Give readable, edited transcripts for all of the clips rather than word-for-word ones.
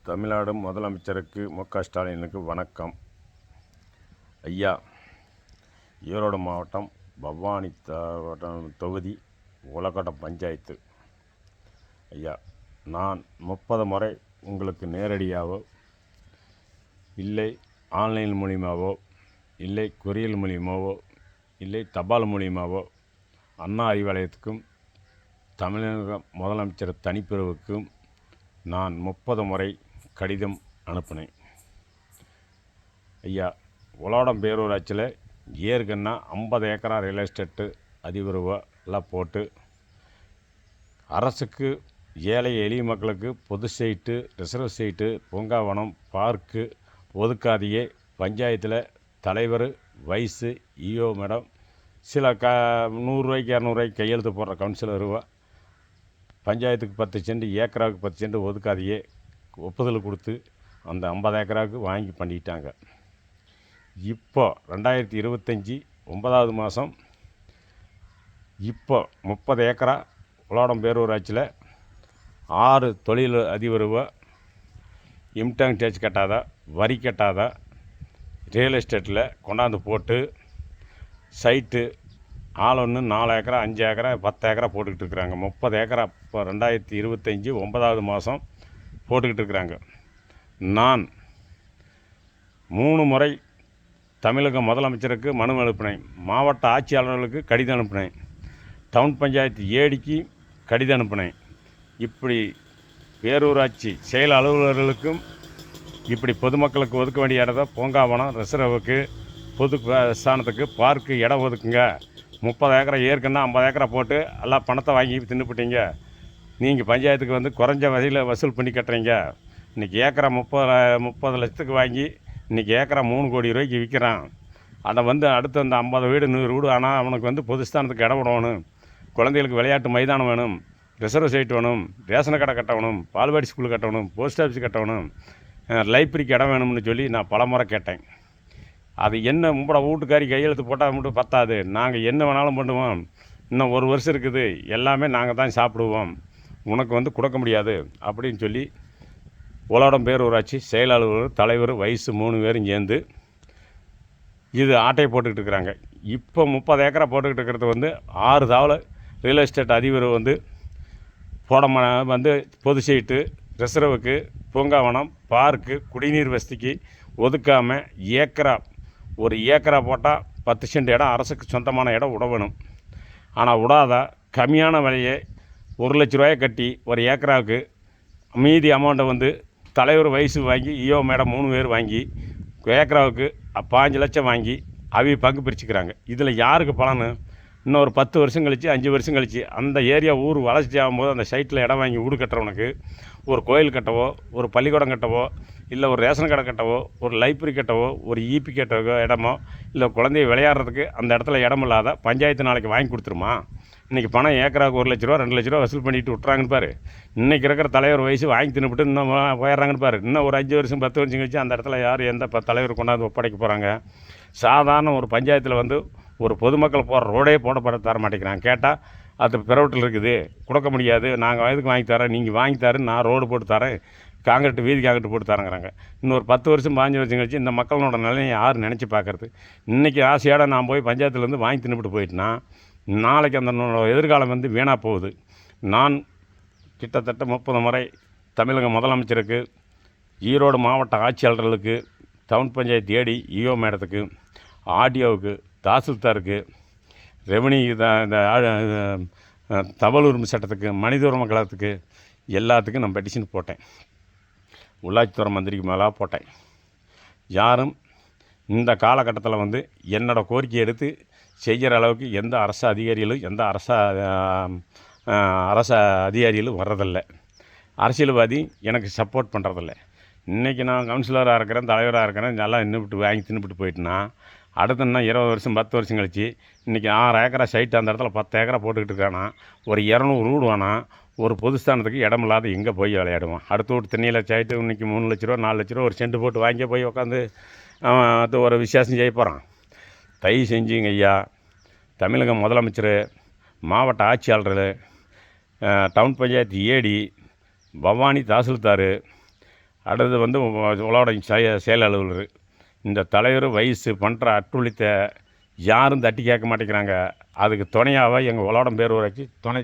தமிழ்நாடு முதலமைச்சருக்கு மு.க.ஸ்டாலினுக்கு வணக்கம். ஐயா, ஈரோடு மாவட்டம் பவானி தொகுதி உலகோட்டை பஞ்சாயத்து. ஐயா, நான் 30 முறை உங்களுக்கு நேரடியாகவோ இல்லை ஆன்லைன் மூலியமாகவோ இல்லை கொரியல் மூலியமாகவோ இல்லை தபால் மூலியமாகவோ அண்ணா அறிவாலயத்துக்கும் தமிழக முதலமைச்சர் தனிப்பிரிவுக்கும் நான் 30 முறை கடிதம் அனுப்பினேன். ஐயா, உலகோட்டம் பேரூராட்சியில் ஏற்கனவே 50 ஏக்கரா ரியல் எஸ்டேட்டு அதிபர்வெல்லாம் போட்டு அரசுக்கு ஏழை எளிய மக்களுக்கு பொது சைட்டு, ரிசர்வ் சைட்டு, பூங்காவனம், பார்க்கு ஒதுக்காதையே பஞ்சாயத்தில் தலைவர், வைஸு, இஓ மேடம் சில 100 ரூபாய்க்கு 200 ரூபாய்க்கு கையெழுத்து போடுற கவுன்சிலர் ரூபா பஞ்சாயத்துக்கு 10 சென்ட், ஏக்கராவுக்கு 10 சென்ட் ஒதுக்காதையே ஒப்புதல் கொடுத்து அந்த 50 ஏக்கராவுக்கு வாங்கி பண்ணிட்டாங்க. இப்போ 2025 9வது மாதம் இப்போ 30 ஏக்கரா உலகோட்டம் பேரூராட்சியில் 6 தொழில் அதிபர்வ இன்கம் டேக்ஸ் கட்டாத, வரி கட்டாத ரியல் எஸ்டேட்டில் கொண்டாந்து போட்டு சைட்டு ஆள் ஒன்று 4 ஏக்கரா, 5 ஏக்கரா, 10 ஏக்கரா போட்டுக்கிட்டு இருக்கிறாங்க. 30 ஏக்கரா இப்போ 2025 9வது மாதம் போட்டுக்கிட்டு இருக்கிறாங்க. நான் 3 முறை தமிழக முதலமைச்சருக்கு மனு அனுப்பினேன், மாவட்ட ஆட்சியாளர்களுக்கு கடிதம் அனுப்பினேன், டவுன் பஞ்சாயத்து ஏடிக்கு கடிதம் அனுப்பினேன். இப்படி பேரூராட்சி செயல் அலுவலர்களுக்கும் இப்படி பொதுமக்களுக்கு ஒதுக்க வேண்டிய இடத்த பூங்காவனம், ரிசர்வுக்கு, பொது ஸ்தானத்துக்கு, பார்க்கு இடம் ஒதுக்குங்க. 30 ஏக்கரா ஏற்கனவே 50 ஏக்கரா போட்டு எல்லாம் பணத்தை வாங்கி தின்னுப்பிட்டீங்க. நீங்கள் பஞ்சாயத்துக்கு வந்து குறைஞ்ச வகையில் வசூல் பண்ணி கட்டுறீங்க. இன்றைக்கி ஏக்கரா 30 லட்சத்துக்கு வாங்கி இன்றைக்கி ஏக்கரா 3 கோடி ரூபாய்க்கு விற்கிறான். அதை வந்து அடுத்து அந்த 50 வீடு 100 வீடு ஆனால் அவனுக்கு வந்து பொதுஸ்தானத்துக்கு இடம் விடணும், குழந்தைகளுக்கு விளையாட்டு மைதானம் வேணும், ரிசர்வ் சைட் வேணும், ரேஷன் கடை கட்டணும், பால்வாடி ஸ்கூல் கட்டணும், போஸ்ட் ஆஃபீஸ் கட்டணும், லைப்ரரிக்கு இடம் வேணும்னு சொல்லி நான் பலமுறை கேட்டேன். அது என்ன உங்களோட வீட்டுக்காரி கையெழுத்து போட்டால் மட்டும் பத்தாது, நாங்கள் என்ன வேணாலும் பண்ணுவோம், இன்னும் 1 வருஷம் இருக்குது, எல்லாமே நாங்கள் தான் சாப்பிடுவோம், உனக்கு வந்து கொடுக்க முடியாது அப்படின்னு சொல்லி உலகோட்டம் பேரூராட்சி செயல் அலுவலர், தலைவர், வைஸு 3 பேரும் சேர்ந்து இது ஆட்டையை போட்டுக்கிட்டு இருக்கிறாங்க. இப்போ 30 ஏக்கரா போட்டுக்கிட்டு இருக்கிறது வந்து 6 தாவல ரியல் எஸ்டேட் அதிபர் வந்து வந்து பொது சைட்டு, ரிசர்வுக்கு, பூங்காவனம், பார்க்கு, குடிநீர் வசதிக்கு ஒதுக்காமல் ஒரு ஏக்கரா போட்டால் 10 சென்ட் இடம் அரசுக்கு சொந்தமான இடம் விட வேணும். ஆனால் விடாத கம்மியான விலையை 1 லட்ச ரூபாயை கட்டி ஒரு ஏக்கராவுக்கு மீதி அமௌண்ட்டை வந்து தலைவர், வயசு வாங்கி இஓ மேடம் 3 பேர் வாங்கி ஏக்கராவுக்கு 5 லட்சம் வாங்கி பங்கு பிரிச்சுக்கிறாங்க. இதில் யாருக்கு பலனு? இன்னும் ஒரு 10 வருஷம் கழித்து, 5 வருஷம் கழித்து அந்த ஏரியா ஊர் வளர்ச்சி ஆகும்போது அந்த சைட்டில் இடம் வாங்கி வீடு கட்டுறவனுக்கு ஒரு கோயில் கட்டவோ, ஒரு பள்ளிக்கூடம் கட்டவோ, இல்லை ஒரு ரேஷன் கடை கட்டவோ, ஒரு லைப்ரரி கட்டவோ, ஒரு ஈபி கட்டவோ இடமோ, இல்லை குழந்தைய விளையாடுறதுக்கு அந்த இடத்துல இடம் இல்லாத பஞ்சாயத்து நாளைக்கு வாங்கி கொடுத்துருமா? இன்றைக்கி பணம் ஏக்கராவுக்கு 1 லட்ச ரூபா 2 லட்ச ரூபா வசூல் பண்ணிட்டு விட்றாங்கன்னு பாரு. இன்றைக்கி இருக்கிற தலைவர் வயசு வாங்கி தின்னுபிட்டு இன்னும் போயிடுறாங்கன்னு பாரு. இன்னும் ஒரு 5 வருஷம் 10 வருஷம் கழிச்சு அந்த இடத்துல யார் எந்த தலைவர் கொண்டாந்து ஒப்படைக்க போகிறாங்க? சாதாரண ஒரு பஞ்சாயத்தில் வந்து ஒரு பொதுமக்கள் போகிற ரோடே போட தர மாட்டேங்கிறாங்க. கேட்டால் அது பிறவட்டில் இருக்குது, கொடுக்க முடியாது, நாங்கள் வயதுக்கு வாங்கி தரேன், நீங்கள் வாங்கி தரேன், நான் ரோடு போட்டு தரேன், காங்கிரீட்டு வீதி காங்கிரீட்டு போட்டு தரேங்கிறாங்க. இன்னொரு 10 வருஷம் 15 வருஷம் கழிச்சு இந்த மக்களோட நிலையை யார் நினச்சி பார்க்குறது? இன்றைக்கி ஆசையோட நான் போய் பஞ்சாயத்துலேருந்து வாங்கி தின்னுபிட்டு போயிட்டேன்னா நாளைக்கு அந்த எதிர்காலம் வந்து வீணாக போகுது. நான் கிட்டத்தட்ட 30 முறை தமிழக முதலமைச்சருக்கு, ஈரோடு மாவட்ட ஆட்சியாளர்களுக்கு, டவுன் பஞ்சாயத்து ஏடி, இஓ மேடத்துக்கு, ஆர்டிஓவுக்கு, தாசில்தாருக்கு, ரெவன்யூ இந்த தபால் உரிமை சட்டத்துக்கு, மனித உரிமை கழகத்துக்கு எல்லாத்துக்கும் நான் பெட்டிஷன் போட்டேன். உள்ளாட்சித்துறை மந்திரிக்கு மேலாக போட்டேன். யாரும் இந்த காலகட்டத்தில் வந்து என்னோடய கோரிக்கை எடுத்து செய்கிற அளவுக்கு எந்த அரசு அதிகாரிகளும் அரசு அதிகாரிகளும் வர்றதில்லை. அரசியல்வாதி எனக்கு சப்போர்ட் பண்ணுறதில்ல. இன்றைக்கி நான் கவுன்சிலராக இருக்கிறேன், தலைவராக இருக்கிறேன், நல்லா வாங்கி தின்னுபிட்டு போயிட்டுனா அடுத்து இன்னும் 20 வருஷம் 10 வருஷம் கழிச்சு இன்றைக்கி 6 ஏக்கரா சைட்டு அந்த இடத்துல 10 ஏக்கரா போட்டுக்கிட்டு இருக்கானா, ஒரு 200 வீடு வேணாம், ஒரு பொதுஸ்தானத்துக்கு இடம் இல்லாத எங்கே போய் விளையாடுவான்? அடுத்த வீட்டு தண்ணியில் சைட்டு இன்றைக்கி 3 லட்ச ரூபா 4 லட்ச ரூபா ஒரு சென்ட் போட்டு வாங்கி போய் உட்காந்து அது ஒரு விசேஷம் செய்ய போகிறான். தயவு செஞ்சுங்க ஐயா, தமிழக முதலமைச்சர், மாவட்ட ஆட்சியாளர், டவுன் பஞ்சாயத்து ஏடி, பவானி தாசில்தார், அடுத்தது வந்து உங்களோட செயல் அலுவலர். இந்த தலைவர் வயசு பண்ணுற அட்டுழித்தை யாரும் தட்டி கேட்க மாட்டேங்கிறாங்க. அதுக்கு துணையாக எங்கள் உலோடம் பேரூராட்சி துணை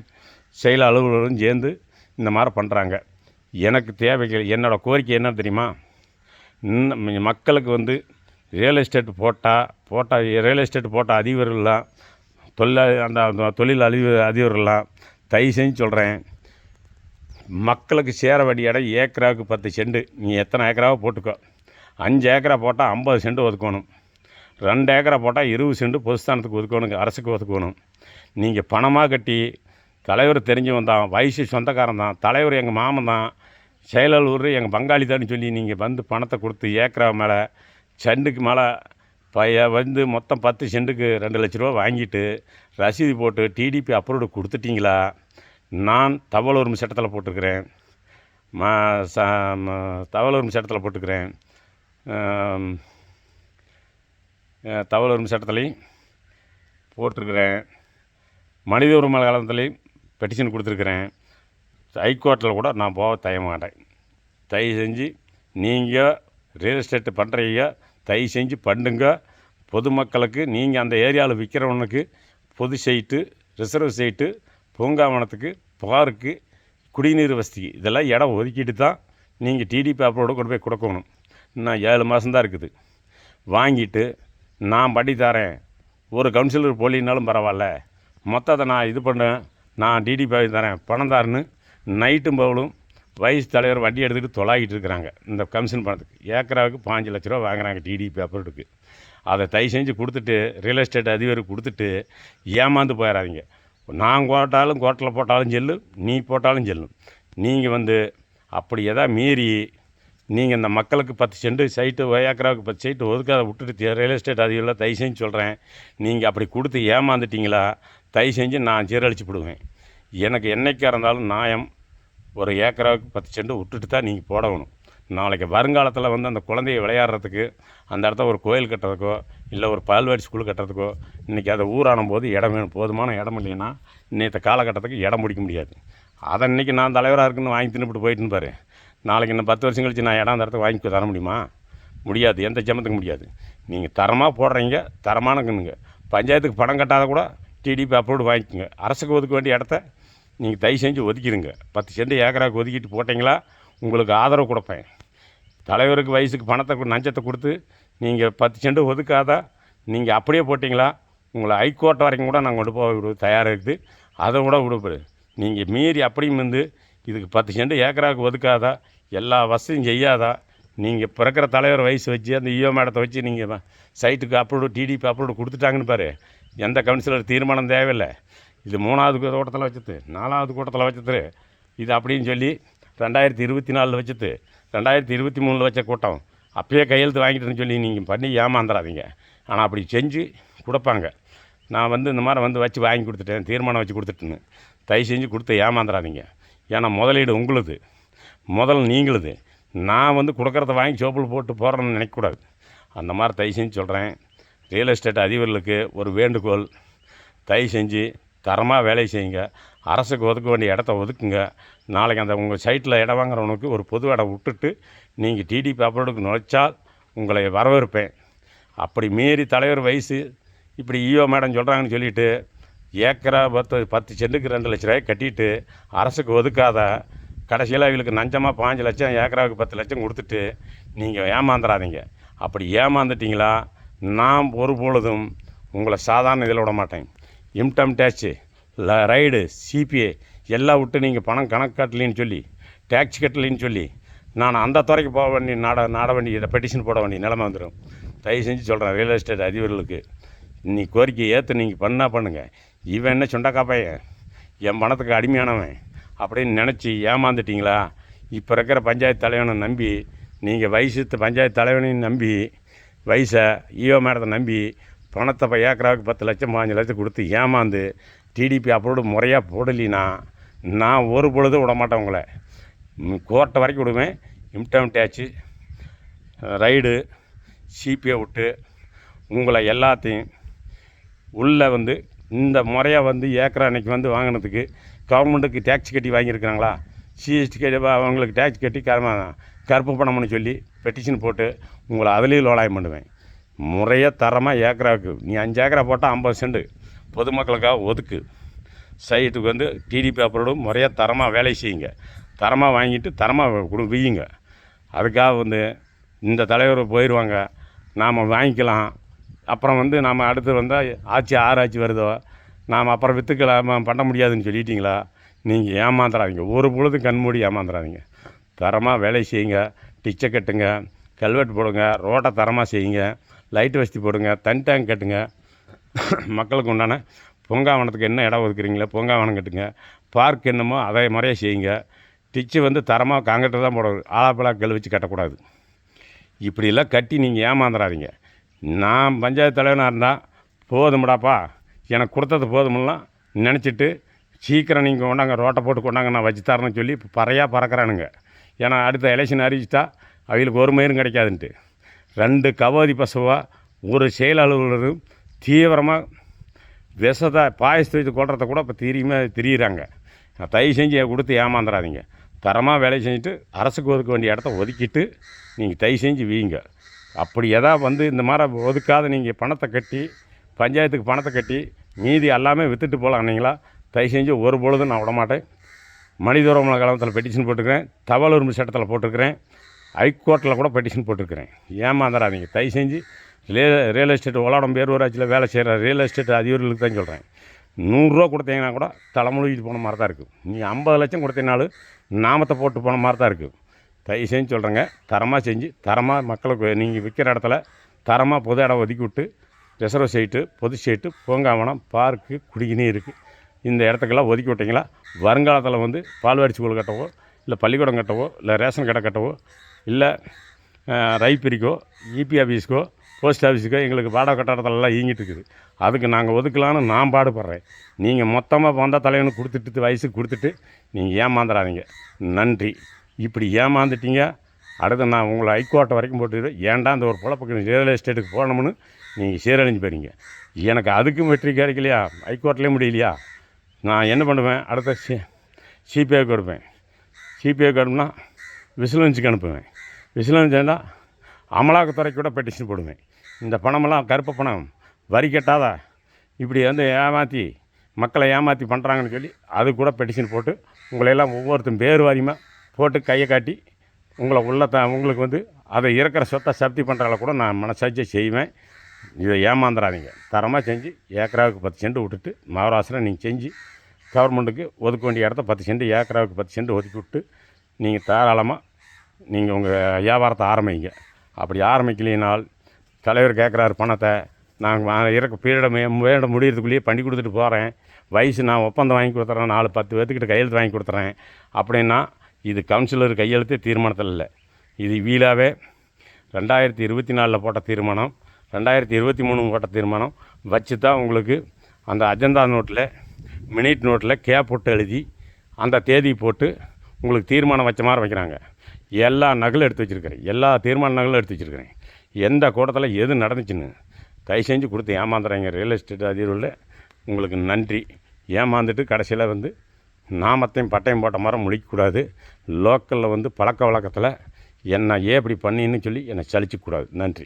செயல் அலுவலரும் சேர்ந்து இந்த மாதிரி பண்ணுறாங்க. எனக்கு தேவைகள் என்னோடய கோரிக்கை என்ன தெரியுமா? மக்களுக்கு வந்து ரியல் எஸ்டேட் போட்டால் ரியல் எஸ்டேட் போட்ட அதிபர்கள்லாம் அந்த தொழில் அதிபர்கள்லாம் தயவு செஞ்சு சொல்கிறேன், மக்களுக்கு சேர வேண்டிய இடம் ஏக்கராவுக்கு 10 செண்டு. நீ எத்தனை ஏக்கராவை போட்டுக்கோ. 5 ஏக்கரா போட்டால் 50 செண்டு ஒதுக்கணும். 2 ஏக்கரா போட்டால் 20 செண்டு பொதுஸ்தானத்துக்கு ஒதுக்கணுங்க, அரசுக்கு ஒதுக்கணும். நீங்கள் பணமாக கட்டி தலைவர் தெரிஞ்சவன் தான், வயசு சொந்தக்காரன் தான், தலைவர் எங்கள் மாமன் தான், செயலூர் எங்கள் பங்காளி தான் சொல்லி நீங்கள் வந்து பணத்தை கொடுத்து ஏக்கரா மேலே செண்டுக்கு மேலே வந்து மொத்தம் 10 செண்டுக்கு 2 லட்ச ரூபா வாங்கிட்டு ரசீது போட்டு டிடிபி அப்ரூவ்டு கொடுத்துட்டிங்களா? நான் தகவல் உரிமை சட்டத்தில் போட்டிருக்கிறேன், தகவல் உரிமை சட்டத்தில் போட்டுக்கிறேன், தகவல் உரிமை சட்டத்துலேயும் போட்டிருக்கிறேன், மனித உரிமை காலத்துலேயும் பெட்டிஷன் கொடுத்துருக்குறேன். ஹைகோர்ட்டில் கூட நான் போக தயங்க மாட்டேன். தயவு செஞ்சு நீங்கள் ரியல் எஸ்டேட்டு பண்ணுறீங்க, தயவு செஞ்சு பண்ணுங்க. பொதுமக்களுக்கு நீங்கள் அந்த ஏரியாவில் விற்கிறவனுக்கு பொது சைட்டு, ரிசர்வ் சைட்டு, பூங்காவனத்துக்கு, பார்க்கு, குடிநீர் வசதிக்கு இதெல்லாம் இடம் ஒதுக்கிட்டு தான் நீங்கள் டிடிபி அப்ரோடு கொண்டு போய் கொடுக்கணும். இன்னும் 7 மாதம்தான் இருக்குது. வாங்கிட்டு நான் பண்ணி தரேன், ஒரு கவுன்சிலர் போலினாலும் பரவாயில்ல, மொத்தத்தை நான் இது பண்ணேன், நான் டிடிபி தரேன், பணம் தாருன்னு நைட்டும் பகலும் வயசு தலைவர் வண்டி எடுத்துகிட்டு தொலாகிட்டு இருக்கிறாங்க. இந்த கமிஷன் பணத்துக்கு ஏக்கராவுக்கு 5 லட்ச ரூபா வாங்குறாங்க டிடிபி அப்ரோடுக்கு. அதை தயவு செஞ்சு கொடுத்துட்டு ரியல் எஸ்டேட் அதிபருக்கு கொடுத்துட்டு ஏமாந்து போயிடாதீங்க. நான் கோட்டாலும் கோட்டில் போட்டாலும் செல்லும், நீ போட்டாலும் செல்லும். நீங்கள் வந்து அப்படி எதாவது மீறி நீங்கள் இந்த மக்களுக்கு 10 செண்டு சைட்டு, ஏக்கராவுக்கு 10 சைட்டு ஒதுக்காத விட்டுட்டு ரியல் எஸ்டேட் அதிபரில் தயவு செஞ்சு சொல்கிறேன், நீங்கள் அப்படி கொடுத்து ஏமாந்துட்டிங்களா தயவு செஞ்சு நான் சீரழிச்சு விடுவேன். எனக்கு என்றைக்காக இருந்தாலும் நியாயம். ஒரு ஏக்கராவுக்கு 10 செண்டு விட்டுட்டு தான் நீங்கள் போடணும். நாளைக்கு வருங்காலத்தில் வந்து அந்த குழந்தைய விளையாடுறதுக்கு அந்த இடத்த ஒரு கோயில் கட்டுறதுக்கோ இல்லை ஒரு பால்வாடி ஸ்கூல் கட்டுறதுக்கோ இன்றைக்கி அதை ஊரானும் போது இடம் வேணும். போதுமான இடம் இல்லைன்னா இன்றைத்த காலகட்டத்துக்கு இடம் பிடிக்க முடியாது. அதை இன்றைக்கி நான் தலைவராக இருக்குன்னு வாங்கி தின்னுபிட்டு போயிட்டுன்னு பாரு, நாளைக்கு இன்னும் 10 வருஷம் கழிச்சு நான் இடம் அந்த இடத்துக்கு வாங்கி தர முடியுமா? முடியாது, எந்த ஜமத்துக்கு முடியாது. நீங்கள் தரமாக போடுறீங்க, தரமானக்குங்க. பஞ்சாயத்துக்கு பணம் கட்டாத கூட டிடிபி அப்ரூவ்டு வாங்கிக்கோங்க. அரசுக்கு ஒதுக்க வேண்டிய இடத்த நீங்கள் தயவு செஞ்சு ஒதுக்கிடுங்க. 10 செண்டு ஏக்கராவுக்கு ஒதுக்கிட்டு போட்டிங்களா உங்களுக்கு ஆதரவு கொடுப்பேன். தலைவருக்கு வயசுக்கு பணத்தை நஞ்சத்தை கொடுத்து நீங்கள் 10 செண்டு ஒதுக்காதா நீங்கள் அப்படியே போட்டிங்களா உங்களை ஹைகோர்ட் வரைக்கும் கூட நாங்கள் கொண்டு போக தயாராக இருக்குது. அதை கூட விடுப்பாரு. நீங்கள் மீறி அப்படியும் வந்து இதுக்கு 10 செண்டு ஏக்கராவுக்கு ஒதுக்காதா, எல்லா வசதியும் செய்யாதா, நீங்கள் பிறக்கிற தலைவர் வயசு வச்சு அந்த இஓ மேடத்தை வச்சு நீங்கள் சைட்டுக்கு அப்ரூவ்டு டிடிபி அப்ரூவ்டு கொடுத்துட்டாங்கன்னு பாரு, எந்த கவுன்சிலர் தீர்மானம் தேவையில்லை. இது 3வது கூட்டத்தில் வச்சது, 4வது கூட்டத்தில் வச்சது, இது அப்படின்னு சொல்லி 2024 வச்சது, 2023 வச்ச கூட்டம் அப்பயே கையெழுத்து வாங்கிட்டுன்னு சொல்லி நீங்கள் பண்ணி ஏமாந்துடாதீங்க. ஆனால் அப்படி செஞ்சு கொடுப்பாங்க. நான் வந்து இந்த மாதிரி வந்து வச்சு வாங்கி கொடுத்துட்டேன், தீர்மானம் வச்சு கொடுத்துட்டேன்னு தயவு செஞ்சு கொடுத்து ஏமாந்துடாதீங்க. ஏன்னா முதலீடு உங்களுது, முதல் நீங்களுது. நான் வந்து கொடுக்குறத வாங்கி சோப்பில் போட்டு போடுறேன்னு நினைக்கக்கூடாது. அந்த மாதிரி தயவு செஞ்சு சொல்கிறேன். ரியல் எஸ்டேட் அதிபர்களுக்கு ஒரு வேண்டுகோள், தயவு செஞ்சு தரமாக வேலை செய்யுங்க. அரசுக்கு ஒதுக்க வேண்டிய இடத்த ஒதுக்குங்க. நாளைக்கு அந்த உங்கள் சைட்டில் இடம் வாங்குறவனுக்கு ஒரு பொது இடம் விட்டுட்டு நீங்கள் டிடிபி அப்ரூவ்டுக்கு நுழைச்சால் உங்களை வரவேற்பேன். அப்படி மீறி தலைவர் வயசு இப்படி இஓ மேடம் சொல்கிறாங்கன்னு சொல்லிவிட்டு ஏக்கரா 10 சென்ட்டுக்கு 2 லட்ச ரூபாய் கட்டிட்டு அரசுக்கு ஒதுக்காத கடைசியில் அவங்களுக்கு நஞ்சமாக 5 லட்சம், ஏக்கராவுக்கு 10 லட்சம் கொடுத்துட்டு நீங்கள் ஏமாந்துடாதீங்க. அப்படி ஏமாந்துட்டிங்களா நான் ஒரு பொழுதும் உங்களை சாதாரண இதில் விட மாட்டேன். இன்கம் டேக்ஸு, ரைடு, சிபிஐ எல்லாம் விட்டு நீங்கள் பணம் கணக்கு கட்டலின்னு சொல்லி, டேக்ஸ் கட்டலின்னு சொல்லி நான் அந்த துறைக்கு போக வேண்டிய நாட வேண்டிய இதை பெட்டிஷன் போட வேண்டிய நிலைமை வந்துடும். தயவு செஞ்சு சொல்கிறேன் ரியல் எஸ்டேட் அதிபர்களுக்கு, நீ கோரிக்கையை ஏற்று நீங்கள் பண்ணால் பண்ணுங்கள். இவன் என்ன சொண்டக்கா பையன், என் பணத்துக்கு அடிமையானவன் அப்படின்னு நினச்சி ஏமாந்துட்டிங்களா? இப்போ இருக்கிற பஞ்சாயத்து தலைவனை நம்பி, நீங்கள் வயசு பஞ்சாயத்து தலைவனையும் நம்பி, வயசை இஓ மேடத்தை நம்பி பணத்தை ஏக்கராவுக்கு 10 லட்சம் 5 லட்சம் கொடுத்து ஏமாந்து டிடிபி அப்ரூவ்டு முறையாக போடலினா நான் ஒரு பொழுதும் விட மாட்டேன். உங்களை கோர்ட்டை வரைக்கும் விடுவேன். இன்கம் டேக்ஸு, ரைடு, சிபிஐ விட்டு உங்களை எல்லாத்தையும் உள்ளே வந்து இந்த முறையாக வந்து ஏக்கரா அன்றைக்கி வந்து வாங்கினதுக்கு கவர்மெண்ட்டுக்கு டேக்ஸ் கட்டி வாங்கியிருக்கிறாங்களா, சிஎஸ்டி கட்டி அவங்களுக்கு டேக்ஸ் கட்டி கருப்பு பணம்னு சொல்லி பெட்டிஷன் போட்டு உங்களை அதுலேயும் லோலாயம் பண்ணுவேன். முறையாக தரமாக ஏக்கராவுக்கு நீ 5 ஏக்கரா போட்டால் 50 சென்ட் பொதுமக்களுக்காக ஒதுக்கு. சைட்டுக்கு வந்து டிடிபி அப்ரூவ்டு முறையாக தரமாக வேலை செய்யுங்க. தரமாக வாங்கிட்டு தரமாக வீயுங்க. அதுக்காக வந்து இந்த தலைவர் போயிடுவாங்க, நாம் வாங்கிக்கலாம், அப்புறம் வந்து நாம் அடுத்து வந்தால் ஆட்சி ஆட்சி வருதோ நாம் அப்புறம் விற்றுக்கலாம் பண்ண முடியாதுன்னு சொல்லிட்டீங்களா? நீங்கள் ஏமாந்துடாதீங்க, ஒரு பொழுதும் கண்மூடி ஏமாந்துடாதீங்க. தரமாக வேலை செய்யுங்க. டிச்சை கட்டுங்க, கல்வெட்டு போடுங்க, ரோட்டை தரமாக செய்யுங்க, லைட் வசதி போடுங்க, தனி டேங்க் கட்டுங்க. மக்களுக்கு உண்டான பூங்காவனத்துக்கு என்ன இடம் ஒதுக்குறீங்களோ பூங்காவனம் கட்டுங்க. பார்க் என்னமோ அதே மாதிரியே செய்யுங்க. டிச்சு வந்து தரமாக காங்கிரீட்டு தான் போடணும், ஆலாப்பழா கல் வச்சு கட்டக்கூடாது. இப்படியெல்லாம் கட்டி நீங்கள் ஏமாந்துடாதீங்க. நான் பஞ்சாயத்து தலைவனாக இருந்தால் போதும்டாப்பா எனக்கு கொடுத்தது போதுமெல்லாம் நினச்சிட்டு சீக்கிரம் நீங்கள் கொண்டாங்க ரோட்டை போட்டு கொண்டாங்க நான் வச்சு தரேன்னு சொல்லி இப்போ பறையாக பறக்கிறானுங்க. ஏன்னா அடுத்த எலெக்ஷன் அறிவிச்சிட்டா அவங்களுக்கு ஒரு மயிரும் கிடைக்காதுன்ட்டு 2 கவாதி பசுவாக ஒரு செயல் அலுவலரும் தீவிரமாக விஷத்தை பாயசத்தை வச்சு கொள்றத கூட இப்போ திரியிறாங்க. தயவு செஞ்சு கொடுத்து ஏமாந்துடாதீங்க. தரமாக வேலை செஞ்சுட்டு அரசுக்கு ஒதுக்க வேண்டிய இடத்த ஒதுக்கிட்டு நீங்கள் தயவு செஞ்சு வீங்க. அப்படி எதாவது வந்து இந்த மாதிரி ஒதுக்காத நீங்கள் பணத்தை கட்டி பஞ்சாயத்துக்கு பணத்தை கட்டி மீதி எல்லாமே விற்றுட்டு போகலான்னீங்களா? தயவு செஞ்சு ஒரு பொழுதும் நான் விடமாட்டேன். மனித உரிமை கழகத்தில் பெட்டிஷன் போட்டிருக்கிறேன், தகவல் உரிமை சட்டத்தில் போட்டிருக்கிறேன், ஹைகோர்ட்டில் கூட பெட்டிஷன் போட்டிருக்கிறேன். ஏமாந்துடாதீங்க தயவு செஞ்சு. ரியல் எஸ்டேட் உலகம் பேரூராட்சியில் வேலை செய்கிற ரியல் எஸ்டேட் அதிகாரிகளுக்கு தான் சொல்கிறேன். 100 ரூபா கொடுத்தீங்கன்னா கூட தலைமுழுகிட்டு போன மாதிரி தான் இருக்குது. நீ 50 லட்சம் கொடுத்தீங்கனாலும் நாமத்தை போட்டு போன மாதிரி தான் இருக்குது. தயவு செஞ்சு சொல்கிறேங்க, தரமாக செஞ்சு தரமாக மக்களுக்கு நீங்கள் விற்கிற இடத்துல தரமாக பொது இடம் ஒதுக்கி விட்டு ரிசர்வ் சைட்டு, பொது சைட்டு, பூங்காவனம், பார்க்கு, குடிநீருக்கு இந்த இடத்துக்கெல்லாம் ஒதுக்கி விட்டிங்களா வருங்காலத்தில் வந்து பால்வாடி ஸ்கூல் கட்டவோ இல்லை பள்ளிக்கூடம் கட்டவோ இல்லை ரேஷன் கடை கட்டவோ இல்லை ரைப்பிரிக்கோ இபி ஆஃபீஸுக்கோ போஸ்ட் ஆஃபீஸுக்கோ எங்களுக்கு வாடகை கட்டடத்துலலாம் இயங்கிட்டு இருக்குது. அதுக்கு நாங்கள் ஒதுக்கலான்னு நான் பாடுபடுறேன். நீங்கள் மொத்தமாக வந்தால் தலைவனுக்கு கொடுத்துட்டு வயசுக்கு கொடுத்துட்டு நீங்கள் ஏமாந்துடாதீங்க. நன்றி. இப்படி ஏமாந்துட்டீங்க அடுத்து நான் உங்களை ஹைகோர்ட்டை வரைக்கும் போட்டு ஏன்டா இந்த ஒரு பொழப்புக்கு ரியல் எஸ்டேட்டுக்கு போகணும்னு நீங்கள் சீரழிஞ்சு போகிறீங்க. எனக்கு அதுக்கும் வெற்றி கிடைக்கலையா, ஹைகோர்ட்லேயும் முடியலையா, நான் என்ன பண்ணுவேன்? அடுத்த சிபிஐக்கு கொடுப்பேன். சிபிஐக்கு அனுப்புனா விசிலன்ஸுக்கு அனுப்புவேன். விசிலன்ஸ்னா அமலாக்கத்துறைக்கு கூட பெட்டிஷன் போடுவேன். இந்த பணமெல்லாம் கருப்பு பணம் வரி கட்டாதா இப்படி வந்து ஏமாற்றி மக்களை ஏமாற்றி பண்ணுறாங்கன்னு சொல்லி அது கூட பெட்டிஷன் போட்டு உங்களையெல்லாம் ஒவ்வொருத்தரும் பேர் வாரியமாக போட்டு கையை காட்டி உங்களை உங்களுக்கு வந்து அதை இருக்கிற சொத்தை சப்தி பண்ணுறால கூட நான் மனசாட்சியை செய்வேன். இதை ஏமாந்துடாதீங்க. தரமாக செஞ்சு ஏக்கராவுக்கு 10 சென்ட் விட்டுட்டு மகராசிரம் நீங்கள் செஞ்சு கவர்மெண்ட்டுக்கு ஒதுக்க வேண்டிய இடத்த 10 சென்ட் ஏக்கராவுக்கு 10 சென்ட் ஒதுக்கி விட்டு நீங்கள் தாராளமாக நீங்கள் உங்கள் வியாபாரத்தை ஆரம்பிங்க. அப்படி ஆரம்பிக்கலினால் தலைவர் கேட்குறாரு பணத்தை, நாங்கள் இறக்க பீரியட முடியறதுக்குள்ளேயே பண்ணி கொடுத்துட்டு போகிறேன், வயசு நான் ஒப்பந்தம் வாங்கி கொடுத்துட்றேன், 4-10 பேர்த்துக்கிட்ட கையெழுத்து வாங்கி கொடுத்துட்றேன் அப்படின்னா இது கவுன்சிலர் கையெழுத்து தீர்மானத்தில் இல்லை. இது வீலாகவே 2024 போட்ட தீர்மானம், 2023 போட்ட தீர்மானம் வச்சு தான் உங்களுக்கு அந்த அஜெண்டா நோட்டில் மினிட் நோட்டில் போட்டு எழுதி அந்த தேதி போட்டு உங்களுக்கு தீர்மானம் வச்ச மாதிரி வைக்கிறாங்க. எல்லா நகலும் எடுத்து வச்சுருக்கிறேன், எல்லா தீர்மான நகலும் எடுத்து வச்சுருக்கிறேன். எந்த கூட்டத்தில் எது நடந்துச்சுன்னு தயவு செஞ்சு கொடுத்து ஏமாந்துறாங்க ரியல் எஸ்டேட் அதிர்வில். உங்களுக்கு நன்றி. ஏமாந்துட்டு கடைசியில் வந்து நாமத்தையும் பட்டையும் போட்ட மாதிரி முழிக்கக்கூடாது. லோக்கலில் வந்து பழக்க வழக்கத்தில் என்ன ஏன் இப்படி பண்ணின்னு சொல்லி என்னை சலிச்சிக்கூடாது. நன்றி.